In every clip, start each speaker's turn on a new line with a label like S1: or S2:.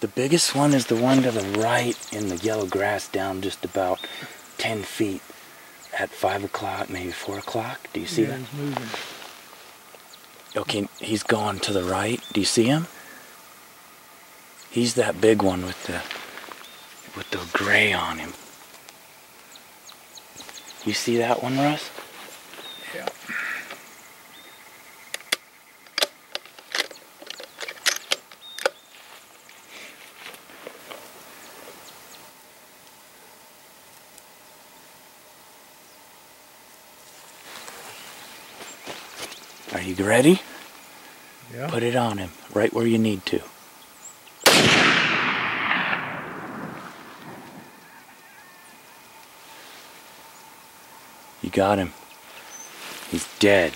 S1: The biggest one is the one to the right in the yellow grass down just about 10 feet at 5 o'clock, maybe 4 o'clock. Do you see that?
S2: He's moving.
S1: Okay, he's going to the right. Do you see him? He's that big one with the gray on him. You see that one, Russ?
S2: Yeah.
S1: Are you ready?
S2: Yeah.
S1: Put it on him, right where you need to. You got him. He's dead.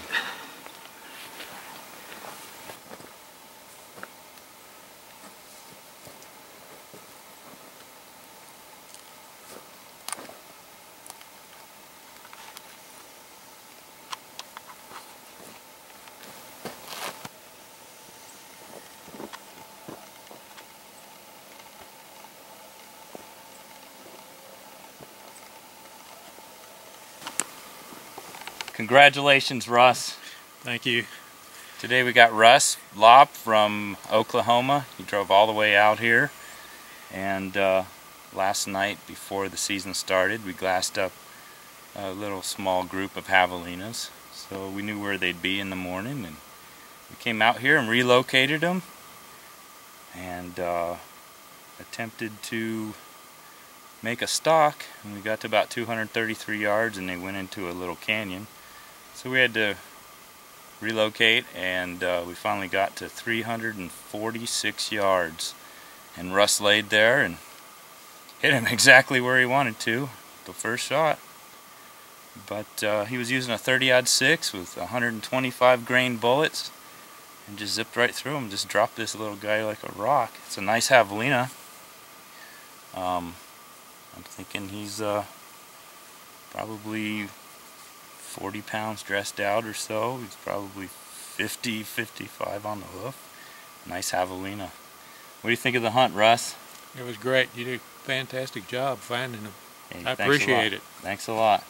S3: Congratulations, Russ.
S2: Thank you.
S3: Today we got Russ Lopp from Oklahoma. He drove all the way out here, and last night before the season started we glassed up a little small group of javelinas, so we knew where they'd be in the morning, and we came out here and relocated them and attempted to make a stalk, and we got to about 233 yards and they went into a little canyon. So we had to relocate, and we finally got to 346 yards. And Russ laid there and hit him exactly where he wanted to, the first shot. But he was using a 30-06 with 125 grain bullets, and just zipped right through him, just dropped this little guy like a rock. It's a nice javelina. I'm thinking he's probably 40 pounds dressed out or so. He's probably 50, 55 on the hoof. Nice javelina. What do you think of the hunt, Russ?
S2: It was great. You did a fantastic job finding them.
S3: Hey,
S2: I appreciate it.
S3: Thanks a lot.